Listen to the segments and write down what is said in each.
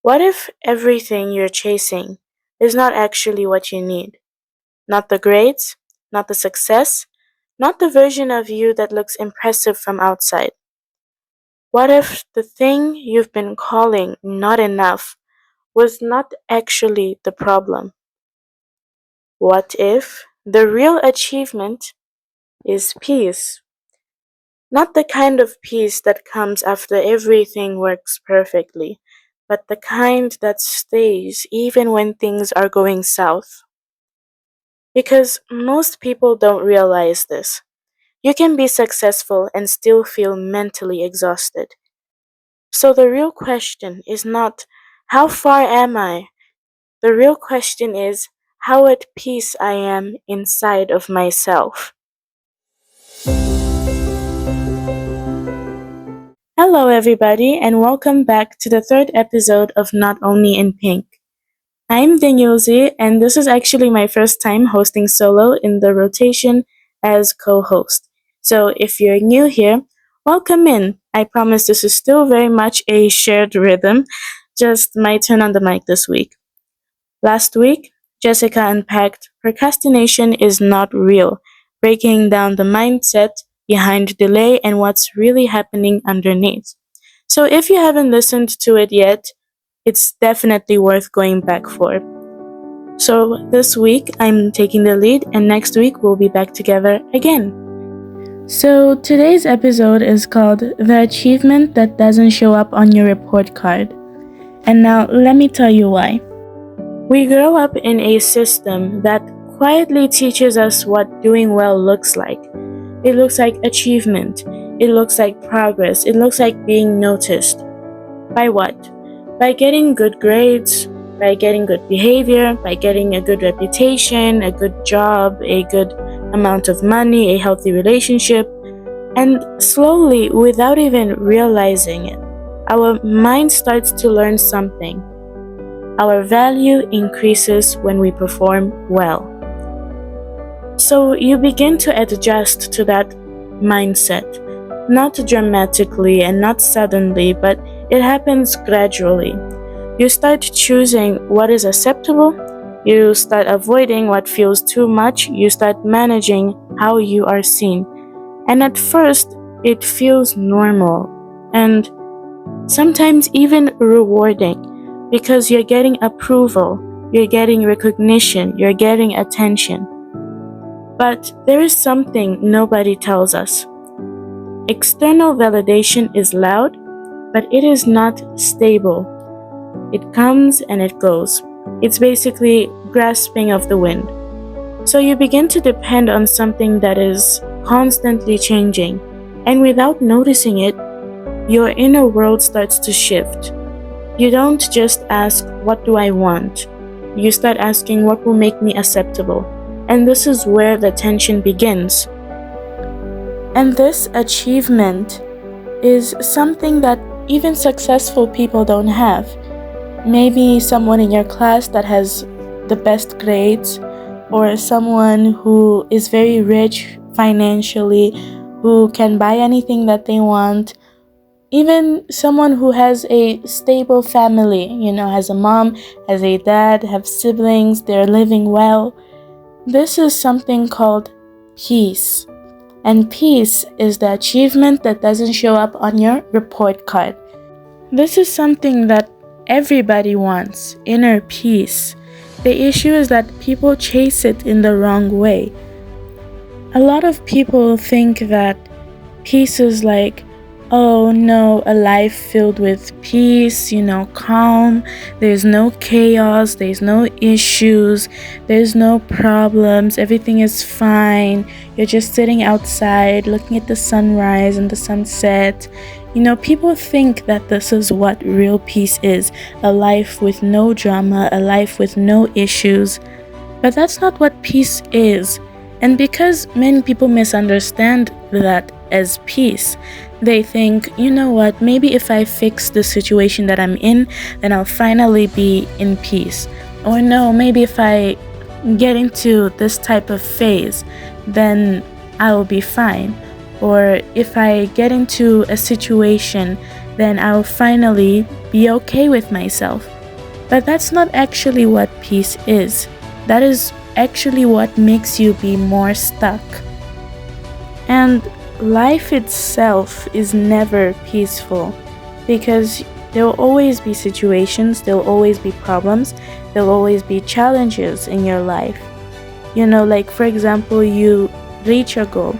What if everything you're chasing is not actually what you need? Not the grades, not the success, not the version of you that looks impressive from outside. What if the thing you've been calling not enough was not actually the problem? What if the real achievement is peace? Not the kind of peace that comes after everything works perfectly, but the kind that stays even when things are going south. Because most people don't realize this. You can be successful and still feel mentally exhausted. So the real question is not, how far am I? The real question is, how at peace I am inside of myself. Hello, everybody, and welcome back to the third episode of Not Only in Pink. I'm Danielze, and this is actually my first time hosting solo in the rotation as co host. So if you're new here, welcome in. I promise this is still very much a shared rhythm, just my turn on the mic this week. Last week, Jessica unpacked procrastination is not real, breaking down the mindset behind delay and what's really happening underneath. So if you haven't listened to it yet, it's definitely worth going back for. So this week I'm taking the lead, and next week we'll be back together again. So today's episode is called The Achievement That Doesn't Show Up on Your Report Card. And now let me tell you why. We grow up in a system that quietly teaches us what doing well looks like. It looks like achievement. It looks like progress. It looks like being noticed. By what? By getting good grades, by getting good behavior, by getting a good reputation, a good job, a good amount of money, a healthy relationship. And slowly, without even realizing it, our mind starts to learn something. Our value increases when we perform well. So you begin to adjust to that mindset, not dramatically and not suddenly, but it happens gradually. You start choosing what is acceptable, you start avoiding what feels too much, you start managing how you are seen. And at first, it feels normal and sometimes even rewarding. Because you're getting approval, you're getting recognition, you're getting attention. But there is something nobody tells us. External validation is loud, but it is not stable. It comes and it goes. It's basically grasping of the wind. So you begin to depend on something that is constantly changing, and without noticing it, your inner world starts to shift. You don't just ask, what do I want? You start asking, what will make me acceptable? And this is where the tension begins. And this achievement is something that even successful people don't have. Maybe someone in your class that has the best grades, or someone who is very rich financially, who can buy anything that they want. Even someone who has a stable family, has a mom, has a dad, have siblings, they're living well. This is something called peace. And peace is the achievement that doesn't show up on your report card. This is something that everybody wants, inner peace. The issue is that people chase it in the wrong way. A lot of people think that peace is like, oh no, a life filled with peace, calm, there's no chaos, there's no issues, there's no problems, everything is fine, you're just sitting outside looking at the sunrise and the sunset. People think that this is what real peace is, a life with no drama, a life with no issues, but that's not what peace is. And because many people misunderstand that as peace, they think, maybe if I fix the situation that I'm in, then I'll finally be in peace. Or no, maybe if I get into this type of phase, then I will be fine. Or if I get into a situation, then I'll finally be okay with myself. But that's not actually what peace is. That is actually what makes you be more stuck. And life itself is never peaceful because there will always be situations, there will always be problems, there will always be challenges in your life. Like for example, you reach a goal,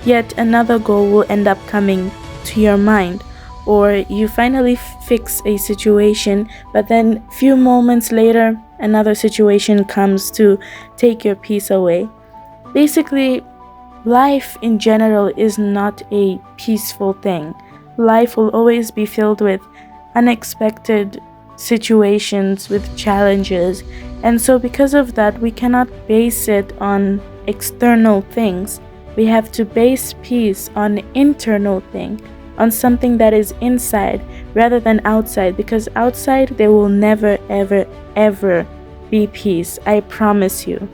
yet another goal will end up coming to your mind, or you finally fix a situation, but then few moments later another situation comes to take your peace away. Basically, life in general is not a peaceful thing. Life will always be filled with unexpected situations, with challenges, and so because of that, we cannot base it on external things. We have to base peace on internal thing, on something that is inside rather than outside, because outside there will never ever ever be peace, I promise you.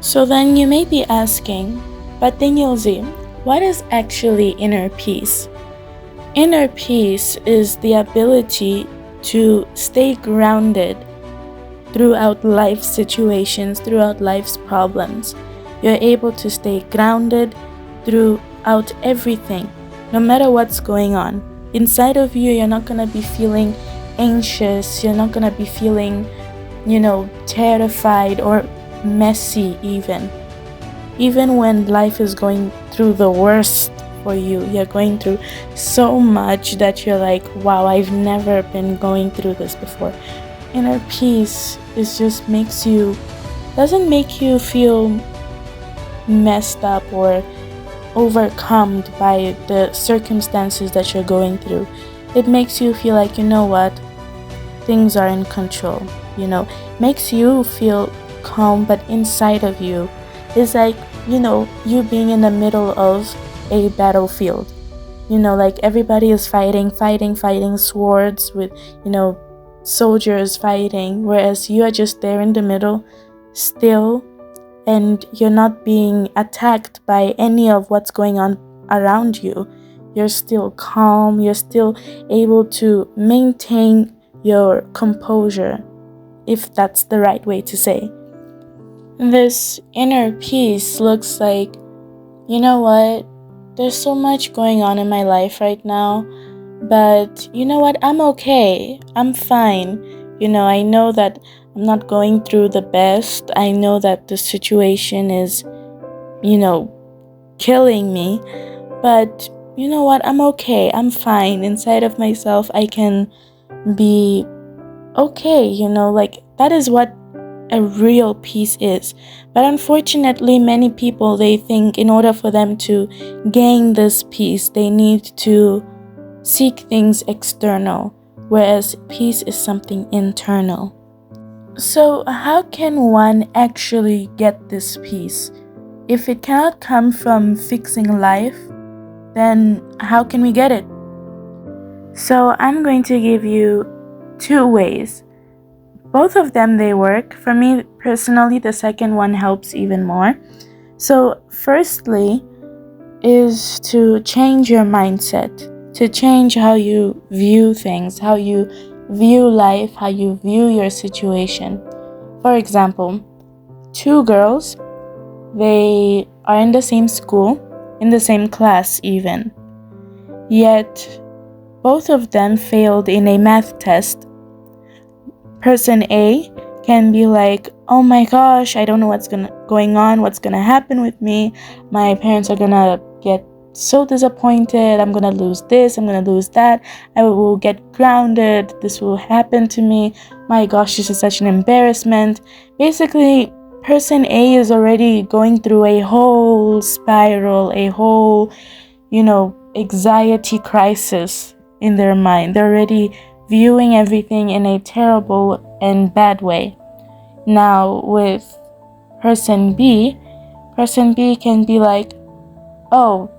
So then you may be asking, but Daniel Z, what is actually inner peace? Inner peace is the ability to stay grounded throughout life's situations, throughout life's problems. You're able to stay grounded throughout everything, no matter what's going on. Inside of you, you're not going to be feeling anxious, you're not going to be feeling, terrified or messy even. Even when life is going through the worst for you, you're going through so much that you're like, wow, I've never been going through this before. Inner peace doesn't make you feel messed up or overcome by the circumstances that you're going through. It makes you feel like, what, things are in control, makes you feel calm, but inside of you is like, you being in the middle of a battlefield. Like everybody is fighting swords with, soldiers fighting, whereas you are just there in the middle, still, and you're not being attacked by any of what's going on around you. You're still calm, you're still able to maintain your composure, if that's the right way to say. This inner peace looks like, what, there's so much going on in my life right now, but what, I'm okay, I'm fine. I know that I'm not going through the best. I know that the situation is, killing me, but what, I'm okay, I'm fine. Inside of myself, I can be okay, like that is what a real peace is. But unfortunately, many people, they think in order for them to gain this peace, they need to seek things external, whereas peace is something internal. So how can one actually get this peace? If it cannot come from fixing life, then how can we get it? So I'm going to give you 2 ways. Both of them, they work. For me personally, the second one helps even more. So firstly is to change your mindset, to change how you view things, how you view life, how you view your situation. For example, 2 girls, they are in the same school, in the same class even, yet both of them failed in a math test. Person A can be like, oh my gosh, I don't know what's going on, what's gonna happen with me. My parents are gonna get so disappointed. I'm gonna lose this, I'm gonna lose that. I will get grounded. This will happen to me. My gosh, this is such an embarrassment. Basically, person A is already going through a whole spiral, a whole, anxiety crisis in their mind. They're already viewing everything in a terrible and bad way. Now with person B can be like, oh,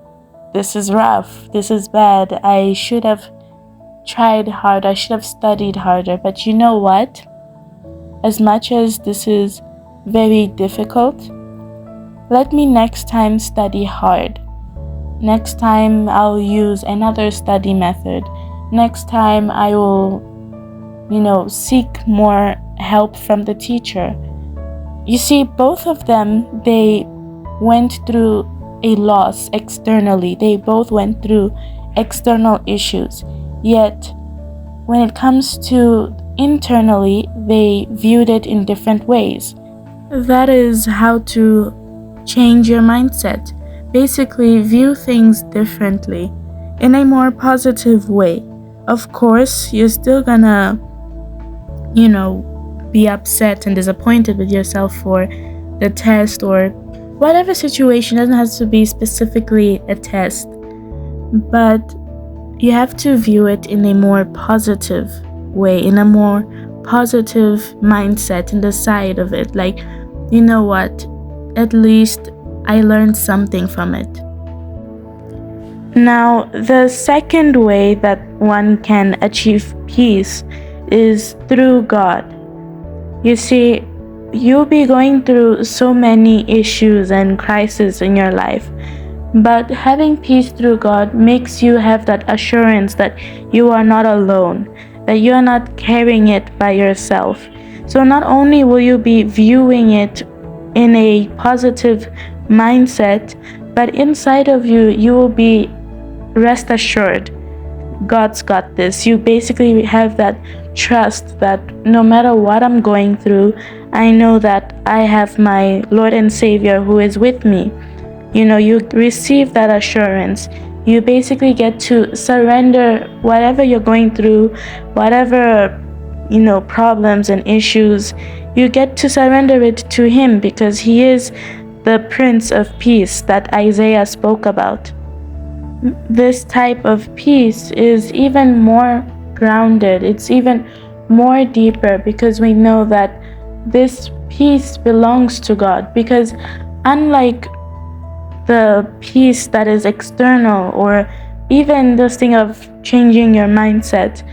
this is rough, this is bad, I should have tried harder, I should have studied harder. But you know what? As much as this is very difficult, let me next time study hard. Next time I'll use another study method. Next time I will seek more help from the teacher. You see, both of them, they went through a loss externally. They both went through external issues. Yet, when it comes to internally, they viewed it in different ways. That is how to change your mindset. Basically, view things differently in a more positive way. Of course, you're still gonna, be upset and disappointed with yourself for the test or whatever situation. Doesn't have to be specifically a test, but you have to view it in a more positive way, in a more positive mindset, in the side of it. Like, you know what? At least I learned something from it. Now, the second way that one can achieve peace is through God. You see, you'll be going through so many issues and crises in your life, but having peace through God makes you have that assurance that you are not alone, that you are not carrying it by yourself. So not only will you be viewing it in a positive mindset, but inside of you, you will be rest assured, God's got this. You basically have that trust that no matter what I'm going through, I know that I have my Lord and Savior who is with me. You receive that assurance. You basically get to surrender whatever you're going through, whatever, problems and issues. You get to surrender it to Him because He is the Prince of Peace that Isaiah spoke about. This type of peace is even more grounded. It's even more deeper because we know that this peace belongs to God. Because unlike the peace that is external, or even this thing of changing your mindset,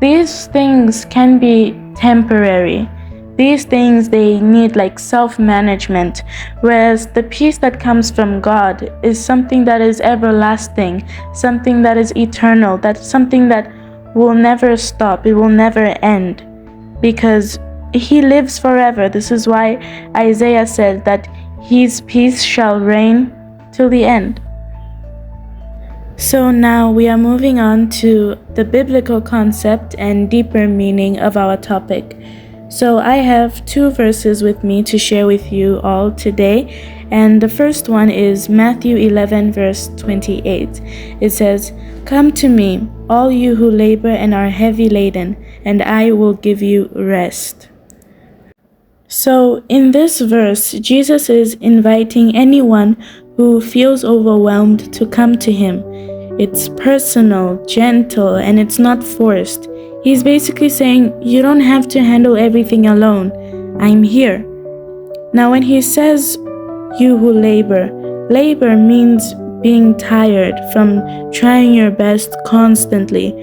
these things can be temporary. These things, they need like self-management, whereas the peace that comes from God is something that is everlasting, something that is eternal, that's something that will never stop, it will never end, because He lives forever. This is why Isaiah said that His peace shall reign till the end. So now we are moving on to the biblical concept and deeper meaning of our topic. So I have 2 verses with me to share with you all today, and the first one is Matthew 11 verse 28. It says, "Come to me, all you who labor and are heavy laden, and I will give you rest." So in this verse, Jesus is inviting anyone who feels overwhelmed to come to Him. It's personal, gentle, and it's not forced. He's basically saying, you don't have to handle everything alone. I'm here. Now when He says, you who labor means being tired from trying your best constantly,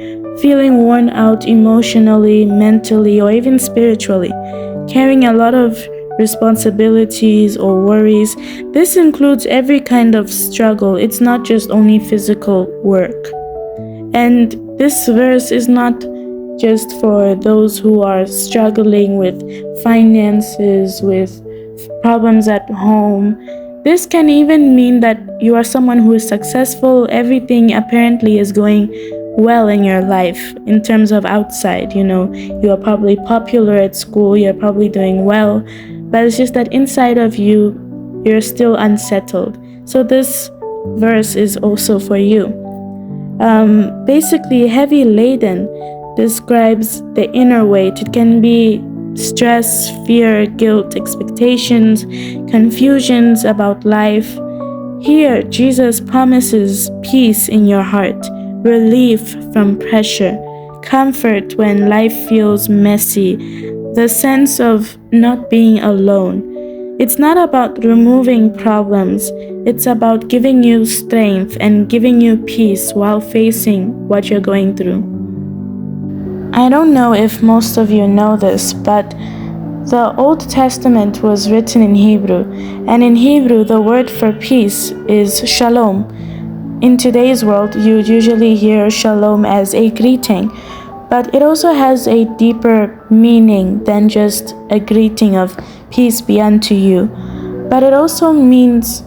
feeling worn out emotionally, mentally, or even spiritually, carrying a lot of responsibilities or worries. This includes every kind of struggle. It's not just only physical work. And this verse is not just for those who are struggling with finances, with problems at home. This can even mean that you are someone who is successful. Everything apparently is going well in your life in terms of outside. You are probably popular at school, you're probably doing well, but it's just that inside of you, you're still unsettled. So this verse is also for you. Basically, heavy laden describes the inner weight. It can be stress, fear, guilt, expectations, confusions about life. Here, Jesus promises peace in your heart, relief from pressure, comfort when life feels messy, the sense of not being alone. It's not about removing problems, it's about giving you strength and giving you peace while facing what you're going through. I don't know if most of you know this, but the Old Testament was written in Hebrew, and in Hebrew the word for peace is shalom. In today's world, you usually hear shalom as a greeting, But it also has a deeper meaning than just a greeting of peace be unto you. But it also means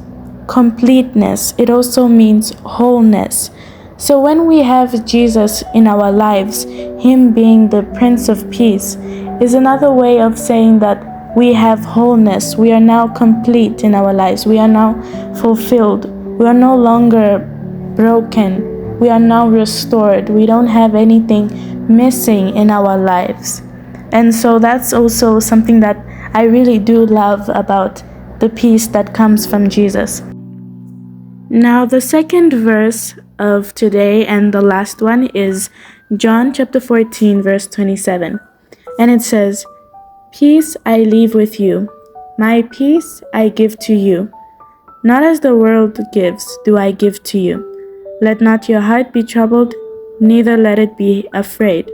completeness. It also means wholeness. So when we have Jesus in our lives, Him being the Prince of Peace, is another way of saying that we have wholeness. We are now complete in our lives. We are now fulfilled. We are no longer broken. We are now restored. We don't have anything missing in our lives. And so that's also something that I really do love about the peace that comes from Jesus. Now, the second verse of today and the last one is John chapter 14, verse 27. And it says, "Peace I leave with you. My peace I give to you. Not as the world gives, do I give to you. Let not your heart be troubled, neither let it be afraid."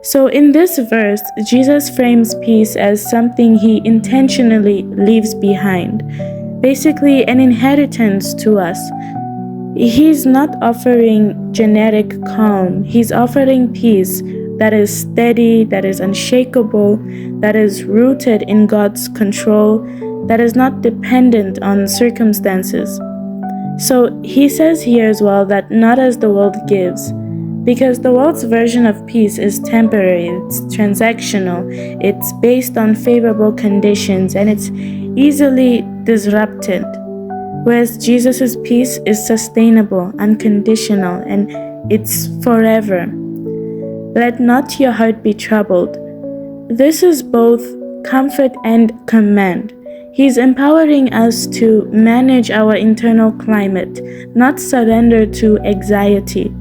So in this verse, Jesus frames peace as something He intentionally leaves behind, basically an inheritance to us. He's not offering generic calm. He's offering peace that is steady, that is unshakable, that is rooted in God's control, that is not dependent on circumstances. So He says here as well that not as the world gives, because the world's version of peace is temporary, it's transactional, it's based on favorable conditions, and it's easily disrupted. Whereas Jesus' peace is sustainable, unconditional, and it's forever. Let not your heart be troubled. This is both comfort and command. He's empowering us to manage our internal climate, not surrender to anxiety.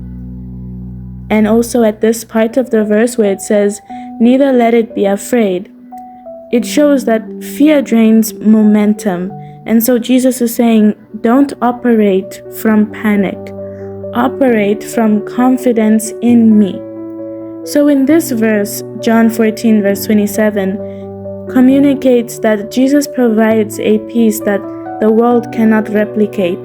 And also at this part of the verse where it says, "Neither let it be afraid," it shows that fear drains momentum. And so Jesus is saying, don't operate from panic. Operate from confidence in me. So in this verse, John 14, verse 27, communicates that Jesus provides a peace that the world cannot replicate.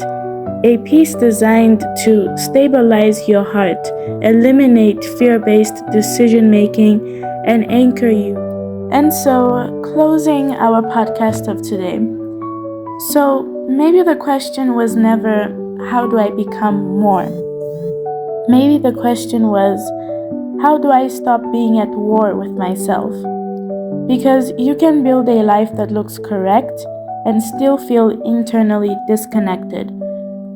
A peace designed to stabilize your heart, eliminate fear-based decision-making, and anchor you. And so, closing our podcast of today. So, maybe the question was never, how do I become more? Maybe the question was, how do I stop being at war with myself? Because you can build a life that looks correct and still feel internally disconnected.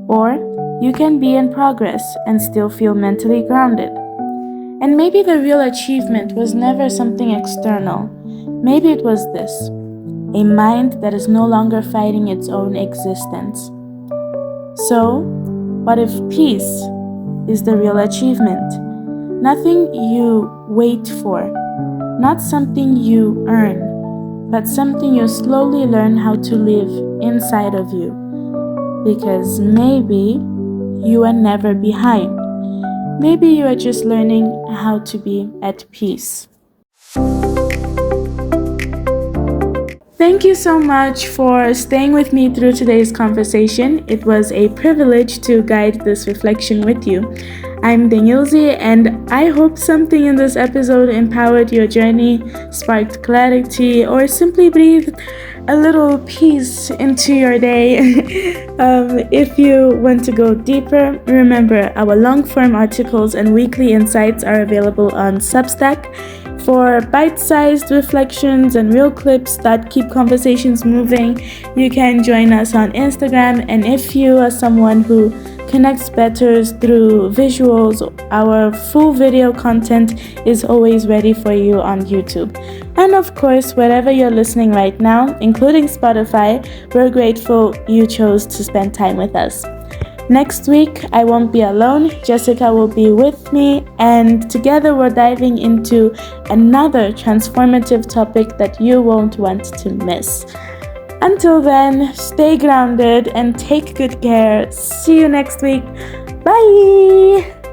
Or you can be in progress and still feel mentally grounded. And maybe the real achievement was never something external. Maybe it was this: a mind that is no longer fighting its own existence. So, what if peace is the real achievement? Nothing you wait for, not something you earn, but something you slowly learn how to live inside of you. Because maybe you are never behind. Maybe you are just learning how to be at peace. Thank you so much for staying with me through today's conversation. It was a privilege to guide this reflection with you. I'm Danielze, and I hope something in this episode empowered your journey, sparked clarity, or simply breathed a little peace into your day. If you want to go deeper, remember our long-form articles and weekly insights are available on Substack. For bite-sized reflections and real clips that keep conversations moving, you can join us on Instagram. And if you are someone who connects better through visuals, our full video content is always ready for you on YouTube. And of course, wherever you're listening right now, including Spotify, we're grateful you chose to spend time with us. Next week, I won't be alone. Jessica will be with me, and together we're diving into another transformative topic that you won't want to miss. Until then, stay grounded and take good care. See you next week. Bye!